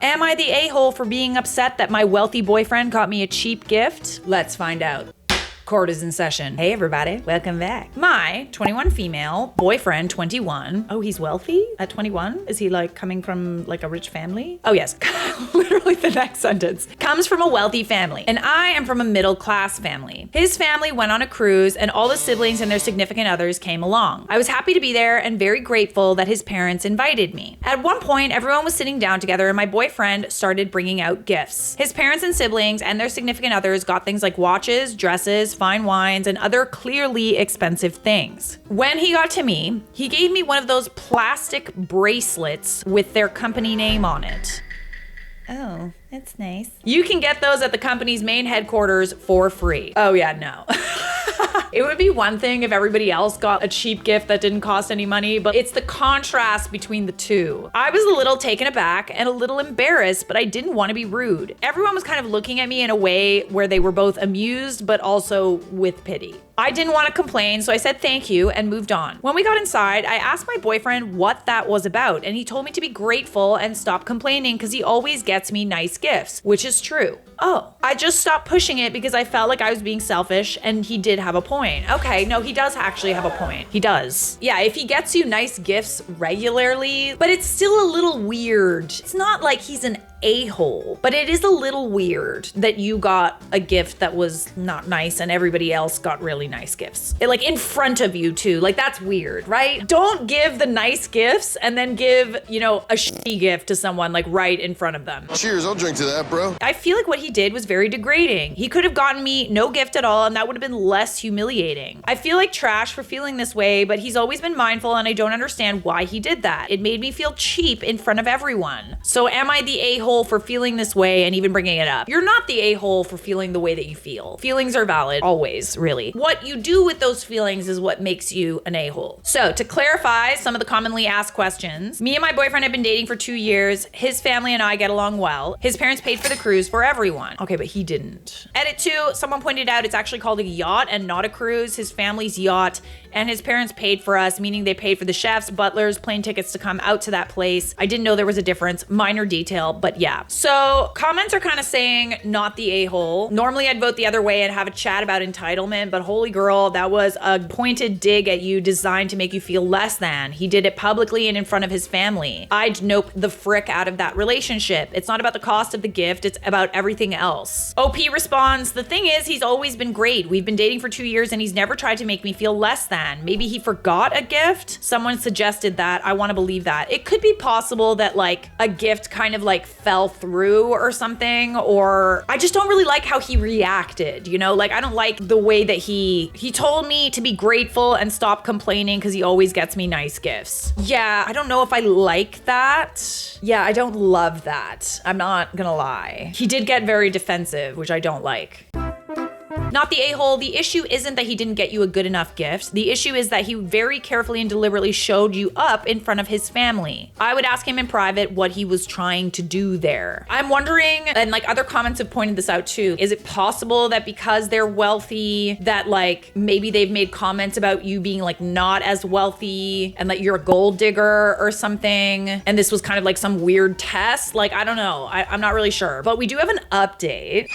Am I the a-hole for being upset that my wealthy boyfriend got me a cheap gift? Let's find out. Court is in session. Hey everybody, welcome back. My 21 female boyfriend, 21. Oh, he's wealthy at 21? Is he like coming from like a rich family? Oh yes, literally the next sentence. Comes from a wealthy family, and I am from a middle class family. His family went on a cruise and all the siblings and their significant others came along. I was happy to be there and very grateful that his parents invited me. At one point, everyone was sitting down together and my boyfriend started bringing out gifts. His parents and siblings and their significant others got things like watches, dresses, fine wines, and other clearly expensive things. When he got to me, he gave me one of those plastic bracelets with their company name on it. Oh, that's nice. You can get those at the company's main headquarters for free. Oh yeah, no. It would be one thing if everybody else got a cheap gift that didn't cost any money, but it's the contrast between the two. I was a little taken aback and a little embarrassed, but I didn't want to be rude. Everyone was kind of looking at me in a way where they were both amused, but also with pity. I didn't want to complain, so I said thank you and moved on. When we got inside, I asked my boyfriend what that was about, and he told me to be grateful and stop complaining because he always gets me nice gifts, which is true. Oh, I just stopped pushing it because I felt like I was being selfish, and he did have a point. Okay, no, he does actually have a point. He does. Yeah, if he gets you nice gifts regularly, but it's still a little weird. It's not like he's an a-hole, but it is a little weird that you got a gift that was not nice and everybody else got really nice gifts. Like in front of you too. Like that's weird, right? Don't give the nice gifts and then give, a shitty gift to someone like right in front of them. Cheers, I'll drink to that, bro. I feel like what he did was very degrading. He could have gotten me no gift at all and that would have been less humiliating. I feel like trash for feeling this way, but he's always been mindful and I don't understand why he did that. It made me feel cheap in front of everyone. So am I the a-hole for feeling this way and even bringing it up? You're not the a-hole for feeling the way that you feel. Feelings are valid, always, really. What you do with those feelings is what makes you an a-hole. So to clarify some of the commonly asked questions, me and my boyfriend have been dating for 2 years. His family and I get along well. His parents paid for the cruise for everyone. Okay, but he didn't. Edit 2, someone pointed out it's actually called a yacht and not a cruise. His family's yacht and his parents paid for us, meaning they paid for the chefs, butlers, plane tickets to come out to that place. I didn't know there was a difference, minor detail, but yeah. So comments are kind of saying not the a-hole. Normally I'd vote the other way and have a chat about entitlement, but holy girl, that was a pointed dig at you designed to make you feel less than. He did it publicly and in front of his family. I'd nope the frick out of that relationship. It's not about the cost of the gift, it's about everything else. OP responds, the thing is, he's always been great. We've been dating for 2 years and he's never tried to make me feel less than. Maybe he forgot a gift. Someone suggested that. I want to believe that. It could be possible that like a gift kind of like fell through or something, or I just don't really like how he reacted, like I don't like the way that he told me to be grateful and stop complaining because he always gets me nice gifts. Yeah, I don't know if I like that. Yeah, I don't love that. I'm not gonna lie. He did get very defensive, which I don't like. Not the a-hole. The issue isn't that he didn't get you a good enough gift. The issue is that he very carefully and deliberately showed you up in front of his family. I would ask him in private what he was trying to do there. I'm wondering, and like other comments have pointed this out too, is it possible that because they're wealthy that like maybe they've made comments about you being like not as wealthy and that you're a gold digger or something, and this was kind of like some weird test? Like, I don't know. I'm not really sure. But we do have an update.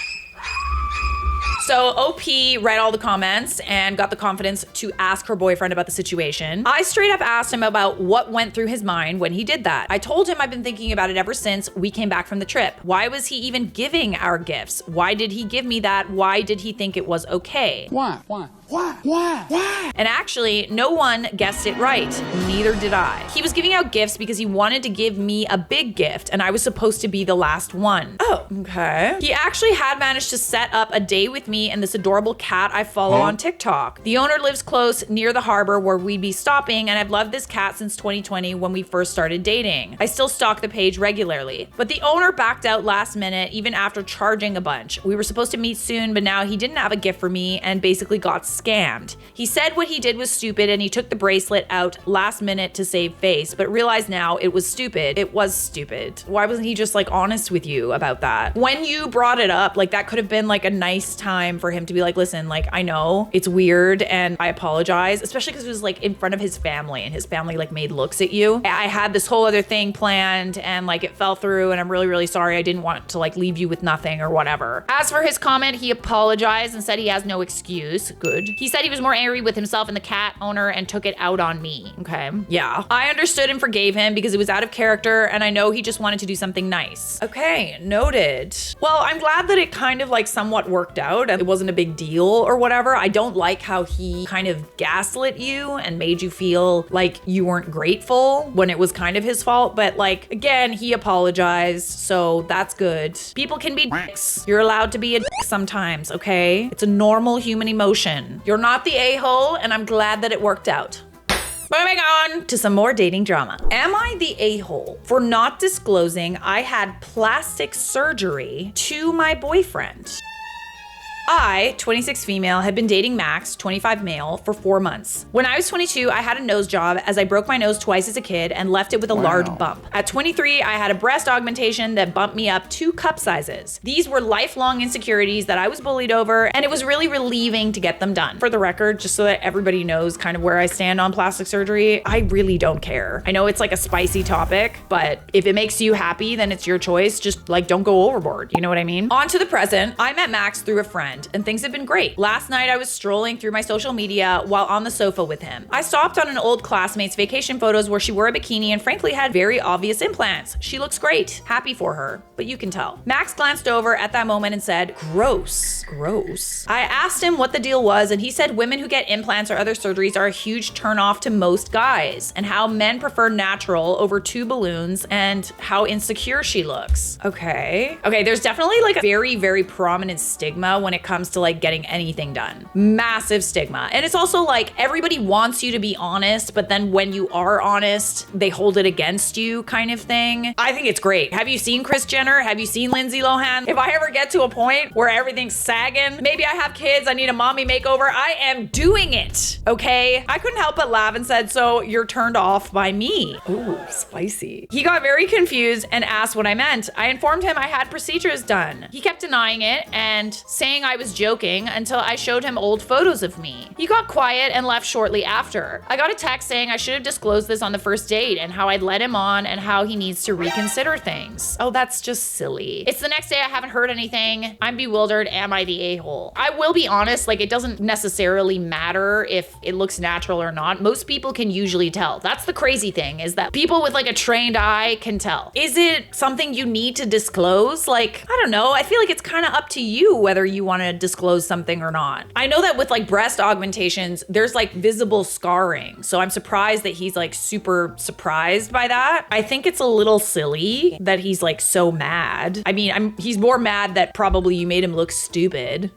So OP read all the comments and got the confidence to ask her boyfriend about the situation. I straight up asked him about what went through his mind when he did that. I told him I've been thinking about it ever since we came back from the trip. Why was he even giving our gifts? Why did he give me that? Why did he think it was okay? Why? And actually, no one guessed it right. Neither did I. He was giving out gifts because he wanted to give me a big gift and I was supposed to be the last one. Oh, okay. He actually had managed to set up a day with me and this adorable cat I follow on TikTok. The owner lives close near the harbor where we'd be stopping, and I've loved this cat since 2020 when we first started dating. I still stalk the page regularly. But the owner backed out last minute even after charging a bunch. We were supposed to meet soon, but now he didn't have a gift for me and basically got scammed. He said what he did was stupid and he took the bracelet out last minute to save face, but realized now it was stupid. It was stupid. Why wasn't he just like honest with you about that? When you brought it up, like that could have been like a nice time for him to be like, listen, like I know it's weird and I apologize, especially because it was like in front of his family and his family like made looks at you. I had this whole other thing planned and like it fell through and I'm really, really sorry. I didn't want to like leave you with nothing or whatever. As for his comment, he apologized and said he has no excuse. Good. He said he was more angry with himself and the cat owner and took it out on me. Okay. Yeah. I understood and forgave him because it was out of character and I know he just wanted to do something nice. Okay, noted. Well, I'm glad that it kind of like somewhat worked out and it wasn't a big deal or whatever. I don't like how he kind of gaslit you and made you feel like you weren't grateful when it was kind of his fault. But like, again, he apologized, so that's good. People can be dicks. You're allowed to be a dick sometimes, okay? It's a normal human emotion. You're not the a-hole, and I'm glad that it worked out. Moving on to some more dating drama. Am I the a-hole for not disclosing I had plastic surgery to my boyfriend? I, 26 female, had been dating Max, 25 male, for 4 months. When I was 22, I had a nose job as I broke my nose twice as a kid and left it with a large bump. At 23, I had a breast augmentation that bumped me up 2 cup sizes. These were lifelong insecurities that I was bullied over, and it was really relieving to get them done. For the record, just so that everybody knows kind of where I stand on plastic surgery, I really don't care. I know it's like a spicy topic, but if it makes you happy, then it's your choice. Just like don't go overboard, you know what I mean? On to the present. I met Max through a friend and things have been great. Last night I was strolling through my social media while on the sofa with him. I stopped on an old classmate's vacation photos where she wore a bikini and frankly had very obvious implants. She looks great. Happy for her, but you can tell. Max glanced over at that moment and said, gross, gross. I asked him what the deal was and he said women who get implants or other surgeries are a huge turnoff to most guys and how men prefer natural over 2 balloons and how insecure she looks. Okay, there's definitely like a very, very prominent stigma when it comes to like getting anything done. Massive stigma. And it's also like everybody wants you to be honest, but then when you are honest, they hold it against you kind of thing. I think it's great. Have you seen Kris Jenner? Have you seen Lindsay Lohan? If I ever get to a point where everything's sagging, maybe I have kids, I need a mommy makeover, I am doing it, okay? I couldn't help but laugh and said, so you're turned off by me. Ooh, spicy. He got very confused and asked what I meant. I informed him I had procedures done. He kept denying it and saying I was joking until I showed him old photos of me. He got quiet and left shortly after. I got a text saying I should have disclosed this on the first date and how I'd led him on and how he needs to reconsider things. Oh, that's just silly. It's the next day, I haven't heard anything. I'm bewildered. Am I the a-hole? I will be honest, like it doesn't necessarily matter if it looks natural or not. Most people can usually tell. That's the crazy thing, is that people with like a trained eye can tell. Is it something you need to disclose? Like, I don't know. I feel like it's kind of up to you whether you want to disclose something or not. I know that with like breast augmentations, there's like visible scarring. So I'm surprised that he's like super surprised by that. I think it's a little silly that he's like so mad. I mean, he's more mad that probably you made him look stupid.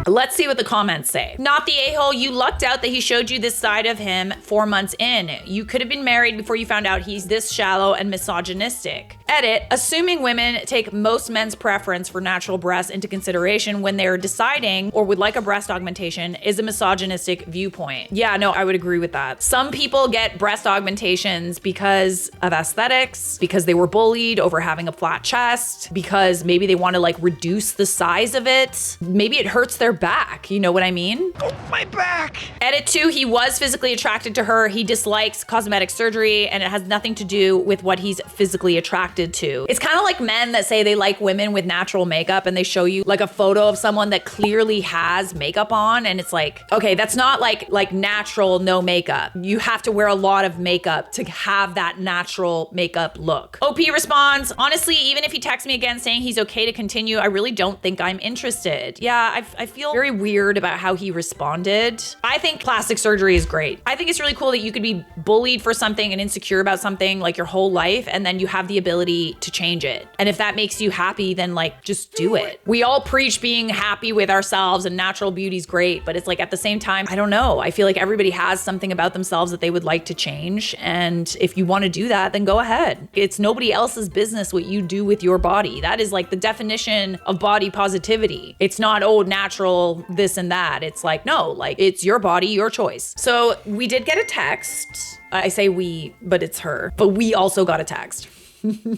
Let's see what the comments say. Not the a-hole, you lucked out that he showed you this side of him 4 months in. You could have been married before you found out he's this shallow and misogynistic. Edit, assuming women take most men's preference for natural breasts into consideration when they're deciding or would like a breast augmentation is a misogynistic viewpoint. Yeah, no, I would agree with that. Some people get breast augmentations because of aesthetics, because they were bullied over having a flat chest, because maybe they want to like reduce the size of it. Maybe it hurts their back, you know what I mean? Oh, my back! Edit 2, he was physically attracted to her. He dislikes cosmetic surgery and it has nothing to do with what he's physically attracted to. It's kind of like men that say they like women with natural makeup and they show you like a photo of someone that clearly has makeup on and it's like, okay, that's not like natural no makeup. You have to wear a lot of makeup to have that natural makeup look. OP responds, honestly, even if he texts me again saying he's okay to continue, I really don't think I'm interested. Yeah, I feel very weird about how he responded. I think plastic surgery is great. I think it's really cool that you could be bullied for something and insecure about something like your whole life and then you have the ability ability to change it. And if that makes you happy, then like just do it. We all preach being happy with ourselves and natural beauty's great, but it's like at the same time, I don't know. I feel like everybody has something about themselves that they would like to change. And if you want to do that, then go ahead. It's nobody else's business what you do with your body. That is like the definition of body positivity. It's not, oh, natural, this and that. It's like, no, like it's your body, your choice. So we did get a text. I say we, but it's her. But we also got a text.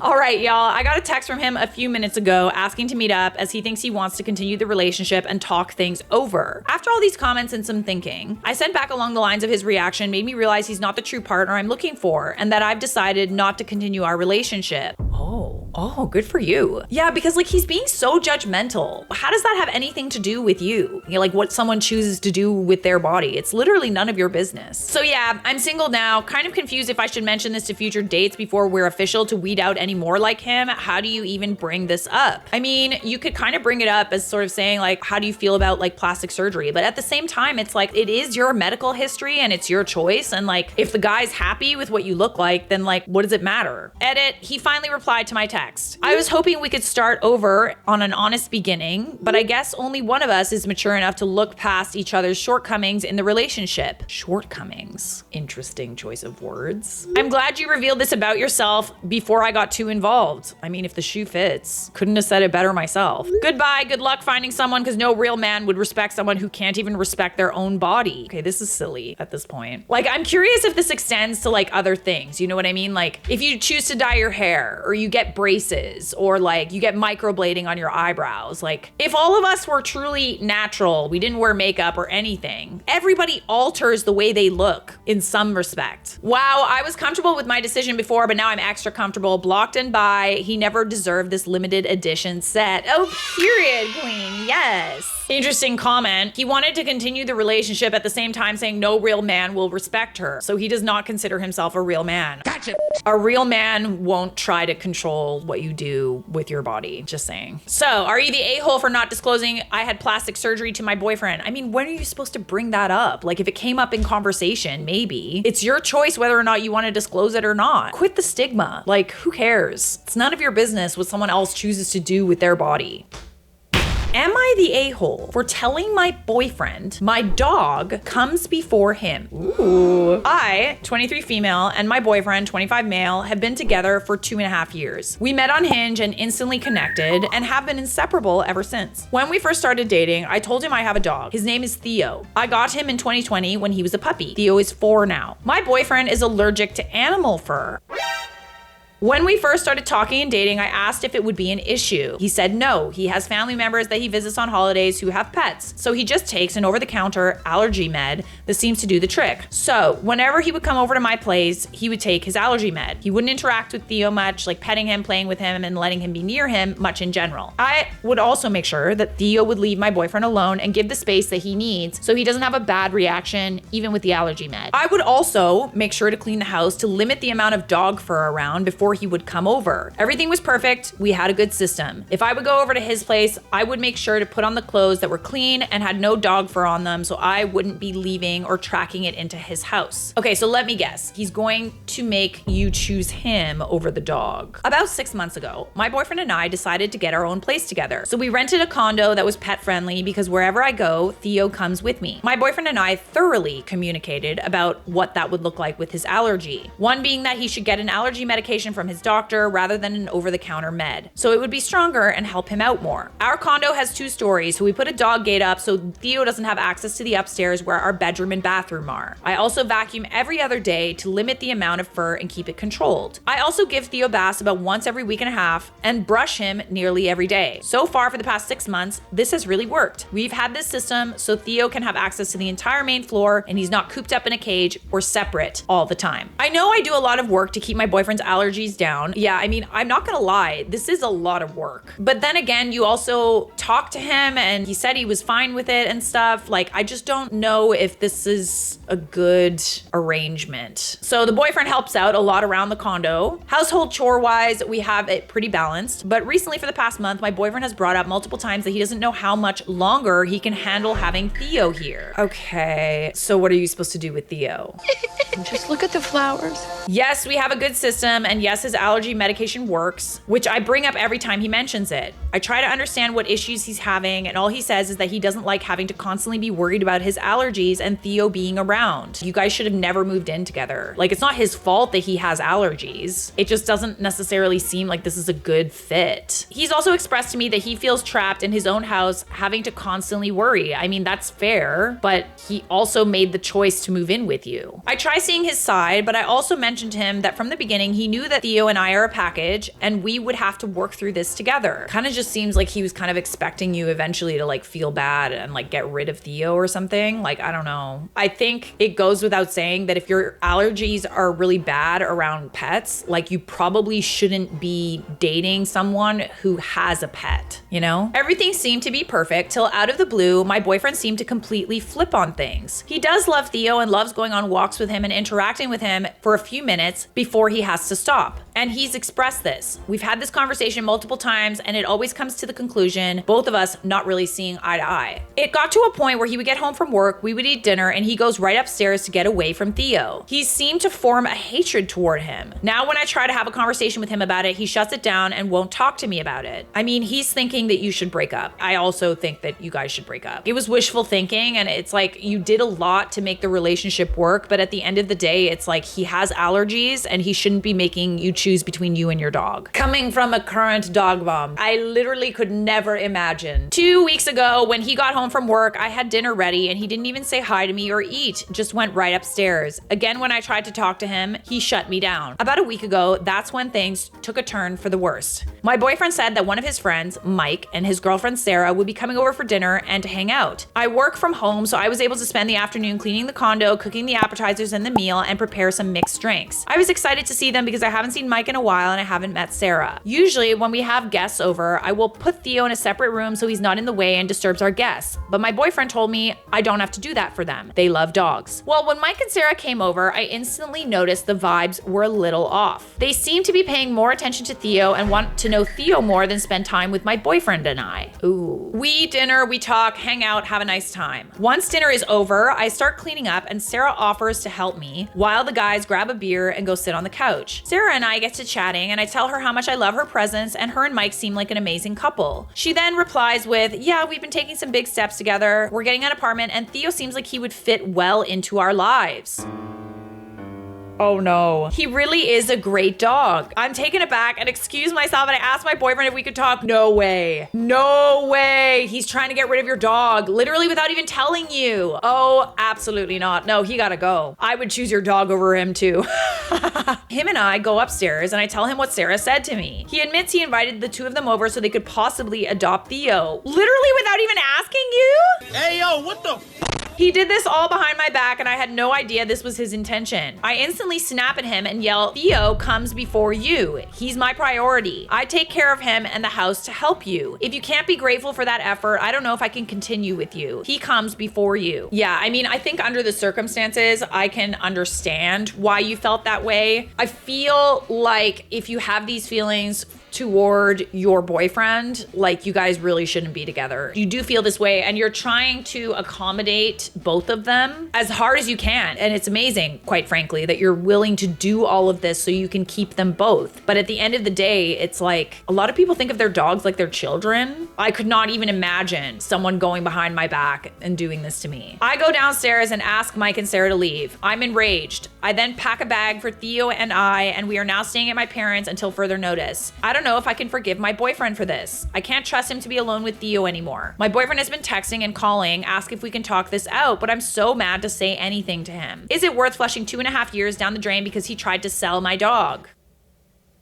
All right, y'all. I got a text from him a few minutes ago asking to meet up as he thinks he wants to continue the relationship and talk things over. After all these comments and some thinking, I sent back along the lines of his reaction made me realize he's not the true partner I'm looking for and that I've decided not to continue our relationship. Oh, good for you. Yeah, because like he's being so judgmental. How does that have anything to do with you? You know, like what someone chooses to do with their body. It's literally none of your business. So yeah, I'm single now. Kind of confused if I should mention this to future dates before we're official to weed out any more like him. How do you even bring this up? I mean, you could kind of bring it up as sort of saying like, how do you feel about like plastic surgery? But at the same time, it's like, it is your medical history and it's your choice. And like, if the guy's happy with what you look like, then like, what does it matter? Edit, he finally replied to my text. I was hoping we could start over on an honest beginning, but I guess only one of us is mature enough to look past each other's shortcomings in the relationship. Shortcomings. Interesting choice of words. I'm glad you revealed this about yourself before I got too involved. I mean, if the shoe fits, couldn't have said it better myself. Goodbye, good luck finding someone because no real man would respect someone who can't even respect their own body. Okay, this is silly at this point. Like, I'm curious if this extends to like other things, you know what I mean? Like if you choose to dye your hair or you get braces or like you get microblading on your eyebrows. Like if all of us were truly natural, we didn't wear makeup or anything, everybody alters the way they look in some respect. Wow, I was comfortable with my decision before, but now I'm extra comfortable. Blocked and by, he never deserved this limited edition set. Oh, period, queen, yes. Interesting comment. He wanted to continue the relationship at the same time saying no real man will respect her. So he does not consider himself a real man. Gotcha. A real man won't try to control what you do with your body. Just saying. So are you the a-hole for not disclosing I had plastic surgery to my boyfriend? I mean, when are you supposed to bring that up? Like if it came up in conversation, maybe. It's your choice whether or not you want to disclose it or not. Quit the stigma. Like who cares? It's none of your business what someone else chooses to do with their body. Am I the a-hole for telling my boyfriend my dog comes before him? Ooh. I, 23 female, and my boyfriend, 25 male, have been together for 2.5 years. We met on Hinge and instantly connected and have been inseparable ever since. When we first started dating, I told him I have a dog. His name is Theo. I got him in 2020 when he was a puppy. Theo is 4 now. My boyfriend is allergic to animal fur. When we first started talking and dating, I asked if it would be an issue. He said no. He has family members that he visits on holidays who have pets. So he just takes an over-the-counter allergy med that seems to do the trick. So whenever he would come over to my place, he would take his allergy med. He wouldn't interact with Theo much, like petting him, playing with him, and letting him be near him much in general. I would also make sure that Theo would leave my boyfriend alone and give the space that he needs so he doesn't have a bad reaction, even with the allergy med. I would also make sure to clean the house to limit the amount of dog fur around before he would come over. Everything was perfect. We had a good system. If I would go over to his place, I would make sure to put on the clothes that were clean and had no dog fur on them so I wouldn't be leaving or tracking it into his house. Okay, so let me guess. He's going to make you choose him over the dog. About 6 months ago, my boyfriend and I decided to get our own place together. So we rented a condo that was pet friendly because wherever I go, Theo comes with me. My boyfriend and I thoroughly communicated about what that would look like with his allergy. One being that he should get an allergy medication from his doctor rather than an over-the-counter med, so it would be stronger and help him out more. Our condo has 2 stories, so we put a dog gate up so Theo doesn't have access to the upstairs where our bedroom and bathroom are. I also vacuum every other day to limit the amount of fur and keep it controlled. I also give Theo baths about once every week and a half and brush him nearly every day. So far for the past 6 months, this has really worked. We've had this system so Theo can have access to the entire main floor and he's not cooped up in a cage or separate all the time. I know I do a lot of work to keep my boyfriend's allergies down. Yeah, I mean, I'm not gonna lie, this is a lot of work. But then again, you also talk to him and he said he was fine with it and stuff. Like, I just don't know if this is a good arrangement. So the boyfriend helps out a lot around the condo. Household chore-wise, we have it pretty balanced. But recently for the past month, my boyfriend has brought up multiple times that he doesn't know how much longer he can handle having Theo here. Okay, so what are you supposed to do with Theo? Just look at the flowers. Yes, we have a good system, and yes, guess his allergy medication works, which I bring up every time he mentions it. I try to understand what issues he's having, and all he says is that he doesn't like having to constantly be worried about his allergies and Theo being around. You guys should have never moved in together. Like, it's not his fault that he has allergies. It just doesn't necessarily seem like this is a good fit. He's also expressed to me that he feels trapped in his own house, having to constantly worry. I mean, that's fair, but he also made the choice to move in with you. I try seeing his side, but I also mentioned to him that from the beginning, he knew that Theo and I are a package and we would have to work through this together. Kind of just seems like he was kind of expecting you eventually to like feel bad and like get rid of Theo or something. Like, I don't know. I think it goes without saying that if your allergies are really bad around pets, like you probably shouldn't be dating someone who has a pet, you know? Everything seemed to be perfect till out of the blue, my boyfriend seemed to completely flip on things. He does love Theo and loves going on walks with him and interacting with him for a few minutes before he has to stop. And he's expressed this. We've had this conversation multiple times and it always comes to the conclusion, both of us not really seeing eye to eye. It got to a point where he would get home from work, we would eat dinner, and he goes right upstairs to get away from Theo. He seemed to form a hatred toward him. Now when I try to have a conversation with him about it, he shuts it down and won't talk to me about it. I mean, he's thinking that you should break up. I also think that you guys should break up. It was wishful thinking, and it's like you did a lot to make the relationship work, but at the end of the day, it's like he has allergies and he shouldn't be making you choose between you and your dog. Coming from a current dog mom, I literally could never imagine. 2 weeks ago, when he got home from work, I had dinner ready and he didn't even say hi to me or eat, just went right upstairs. Again, when I tried to talk to him, he shut me down. About a week ago, that's when things took a turn for the worst. My boyfriend said that one of his friends, Mike, and his girlfriend Sarah would be coming over for dinner and to hang out. I work from home, so I was able to spend the afternoon cleaning the condo, cooking the appetizers and the meal, and prepare some mixed drinks. I was excited to see them because I haven't seen Mike in a while and I haven't met Sarah. Usually when we have guests over, I will put Theo in a separate room so he's not in the way and disturbs our guests. But my boyfriend told me I don't have to do that for them. They love dogs. Well, when Mike and Sarah came over, I instantly noticed the vibes were a little off. They seemed to be paying more attention to Theo and want to know Theo more than spend time with my boyfriend and I. Ooh. We eat dinner, we talk, hang out, have a nice time. Once dinner is over, I start cleaning up and Sarah offers to help me while the guys grab a beer and go sit on the couch. Sarah and I get to chatting and I tell her how much I love her presence and her and Mike seem like an amazing couple. She then replies with, yeah, we've been taking some big steps together. We're getting an apartment and Theo seems like he would fit well into our lives. Oh no. He really is a great dog. I'm taken aback and excuse myself and I asked my boyfriend if we could talk. No way. No way. He's trying to get rid of your dog, literally without even telling you. Oh, absolutely not. No, he gotta go. I would choose your dog over him too. Him and I go upstairs and I tell him what Sarah said to me. He admits he invited the two of them over so they could possibly adopt Theo. Literally without even asking you? Hey, yo, what the He did this all behind my back and I had no idea this was his intention. I instantly snap at him and yell, Theo comes before you. He's my priority. I take care of him and the house to help you. If you can't be grateful for that effort, I don't know if I can continue with you. He comes before you. Yeah, I mean, I think under the circumstances, I can understand why you felt that way. I feel like if you have these feelings toward your boyfriend, like you guys really shouldn't be together. You do feel this way and you're trying to accommodate both of them as hard as you can. And it's amazing, quite frankly, that you're willing to do all of this so you can keep them both. But at the end of the day, it's like a lot of people think of their dogs like their children. I could not even imagine someone going behind my back and doing this to me. I go downstairs and ask Mike and Sarah to leave. I'm enraged. I then pack a bag for Theo and we are now staying at my parents until further notice. I don't know if I can forgive my boyfriend for this. I can't trust him to be alone with Theo anymore. My boyfriend has been texting and calling, ask if we can talk this out, but I'm so mad to say anything to him. Is it worth flushing 2.5 years down the drain because he tried to sell my dog?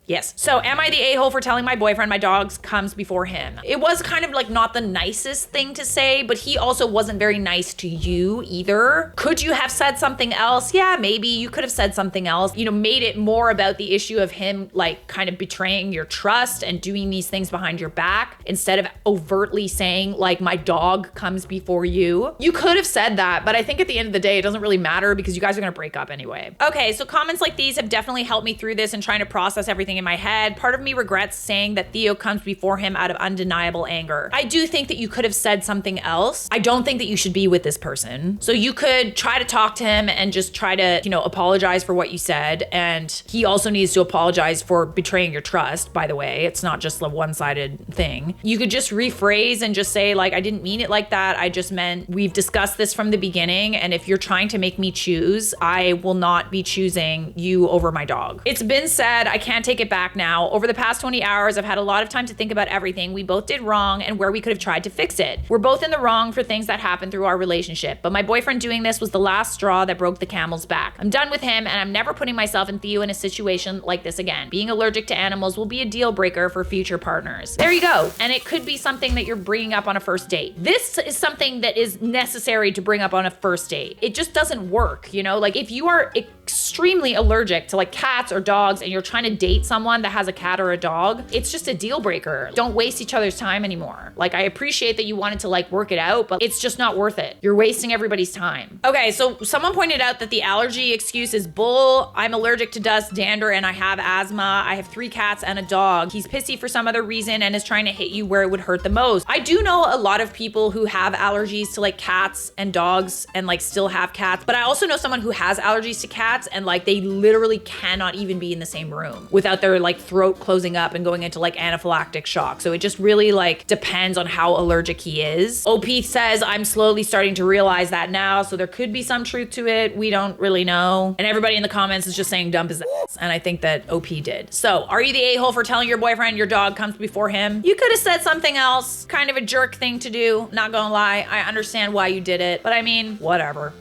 Yes. So am I the a-hole for telling my boyfriend my dog comes before him? It was kind of like not the nicest thing to say, but he also wasn't very nice to you either. Could you have said something else? Yeah, maybe you could have said something else, you know, made it more about the issue of him like kind of betraying your trust and doing these things behind your back instead of overtly saying like my dog comes before you. You could have said that, but I think at the end of the day, it doesn't really matter because you guys are gonna break up anyway. Okay, so comments like these have definitely helped me through this and trying to process everything everything in my head. Part of me regrets saying that Theo comes before him out of undeniable anger. I do think that you could have said something else. I don't think that you should be with this person. So you could try to talk to him and just try to, apologize for what you said. And he also needs to apologize for betraying your trust, by the way. It's not just a one-sided thing. You could just rephrase and just say, like, I didn't mean it like that. I just meant we've discussed this from the beginning. And if you're trying to make me choose, I will not be choosing you over my dog. It's been said, I can't take it back now. Over the past 20 hours, I've had a lot of time to think about everything we both did wrong and where we could have tried to fix it. We're both in the wrong for things that happened through our relationship, but my boyfriend doing this was the last straw that broke the camel's back. I'm done with him, and I'm never putting myself and Theo in a situation like this again. Being allergic to animals will be a deal breaker for future partners. There you go. And it could be something that you're bringing up on a first date. This is something that is necessary to bring up on a first date. It just doesn't work, Like if you are extremely allergic to like cats or dogs and you're trying to date someone that has a cat or a dog, it's just a deal breaker. Don't waste each other's time anymore. Like, I appreciate that you wanted to like work it out, but it's just not worth it. You're wasting everybody's time. Okay, so someone pointed out that the allergy excuse is bull. I'm allergic to dust, dander, and I have asthma. I have 3 cats and a dog. He's pissy for some other reason and is trying to hit you where it would hurt the most. I do know a lot of people who have allergies to like cats and dogs and like still have cats, but I also know someone who has allergies to cats and like they literally cannot even be in the same room without their like throat closing up and going into like anaphylactic shock. So it just really like depends on how allergic he is. OP says, I'm slowly starting to realize that now, so there could be some truth to it. We don't really know. And everybody in the comments is just saying dump his ass. And I think that OP did. So are you the a-hole for telling your boyfriend your dog comes before him? You could have said something else. Kind of a jerk thing to do. Not gonna lie. I understand why you did it. But I mean, whatever.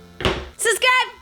Siskat!